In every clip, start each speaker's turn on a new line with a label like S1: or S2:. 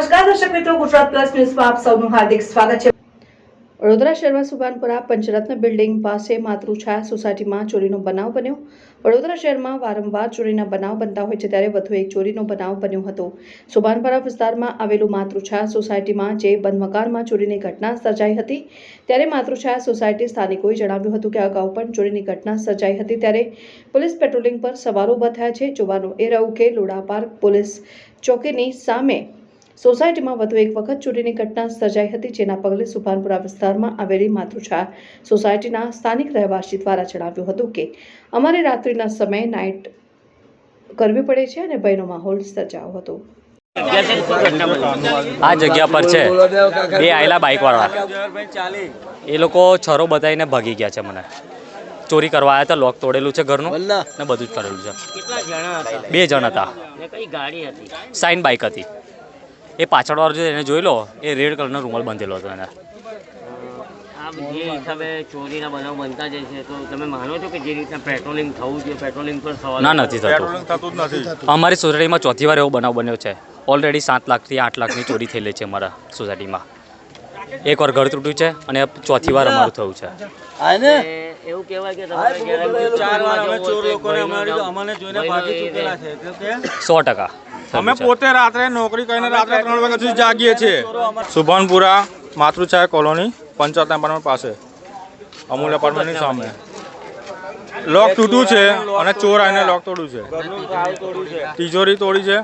S1: નમસ્કાર દર્શક મિત્રો, ગુજરાત પ્લસ ન્યૂઝમાં આપ સૌનું હાર્દિક સ્વાગત છે। વડોદરા શહેરમાં સુભાનપુરા પંચરત્ન બિલ્ડિંગ પાસે માતૃછાયા સોસાયટીમાં ચોરીનો બનાવ બન્યો। વડોદરા શહેરમાં વારંવાર ચોરીના બનાવ બનતા હોય છે, ત્યારે વધુ એક ચોરીનો બનાવ બન્યો હતો। સુભાનપુરા વિસ્તારમાં આવેલું માતૃછાયા સોસાયટીમાં જે બંધ મકાનમાં ચોરીની ઘટના સર્જાઈ હતી, ત્યારે માતૃછાયા સોસાયટી સ્થાનિકોએ જણાવ્યું હતું કે અગાઉ પણ ચોરીની ઘટના સર્જાઈ હતી, ત્યારે પોલીસ પેટ્રોલિંગ પર સવારો ઊભા થયા છે। જોવાનું એ રહ્યું કે લોડા પાર્ક પોલીસ ચોકીની સામે સોસાયટીમાં વધુ એક વખત ચોરીની ઘટના સર્જાઈ હતી, જેના પગલે સુભાનપુરા વિસ્તારમાં આવેલી માતૃછાયા સોસાયટીના સ્થાનિક રહેવાસી દ્વારા જણાવ્યું હતું કે અમારે રાત્રિના સમયે નાઇટ કરવી પડે છે અને ભયનો માહોલ સર્જાયો હતો।
S2: આ જગ્યા પર છે બે આયેલા બાઇકવાળા, એ લોકો છરો બતાવીને ભાગી ગયા છે। મને ચોરી કરવા આવ્યા હતા, લોક તોડેલું છે ઘરનું ને બધું જ કરેલું છે। બે જણ હતા, સાઇન બાઇક હતી। એ પાછળવાળો જે એને જોઈ લો, એ રેડ કલરનો રૂમાલ બાંધેલો હતો એને।
S3: જે હિસાબે ચોરીના બનાવ બનતા જાય છે, તો તમે માનો છો કે જે રીતના પેટ્રોલિંગ થવું જોઈએ, પેટ્રોલિંગ પર સવાલ
S2: ના, નથી થતું। અમારી સોસાયટીમાં ચોથી વાર એવો બનાવ બન્યો છે। ઓલરેડી 7 લાખથી 8 લાખની ચોરી થયેલી છે અમારા સોસાયટીમાં। એકવાર ઘર તૂટ્યું છે અને ચોથી વાર અમારું થયું છે।
S3: એવું કહેવાય કે તમારે
S2: 100%।
S4: અમે પોતે રાત્રે નોકરી કરીને રાત્રે 3 વાગ્યા સુધી જાગીએ છીએ। સુભાનપુરા માતૃછાયા કોલોની પંચાયત એપાર્ટમેન્ટ પાસે, અમૂલ એપાર્ટમેન્ટની સામે લોક તૂટ્યું છે અને ચોર આવીને લોક તોડ્યું છે। તિજોરી તોડી છે,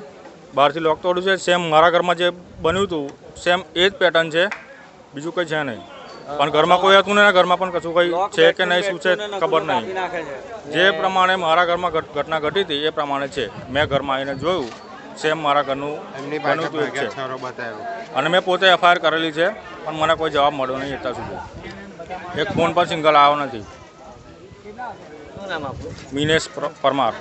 S4: બહારથી લોક તોડ્યું છે। સેમ મારા ઘરમાં જે બન્યું હતું સેમ એ જ પેટર્ન છે, બીજું કંઈ છે નહીં। પણ ઘરમાં કોઈ હતું ને, ઘરમાં પણ કશું કંઈ છે કે નહીં, શું છે ખબર નહીં। જે પ્રમાણે મારા ઘરમાં ઘટના ઘટી હતી એ પ્રમાણે છે। મેં ઘરમાં આવીને જોયું, સેમ મારા ઘરનું બન્યું હતું એક છે, અને મેં પોતે FIR કરેલી છે, પણ મને કોઈ જવાબ મળ્યો નહીં અત્યાર સુધી। એક ફોન પર સિંગલ આવ્યો નથી। મિનેશ પરમાર।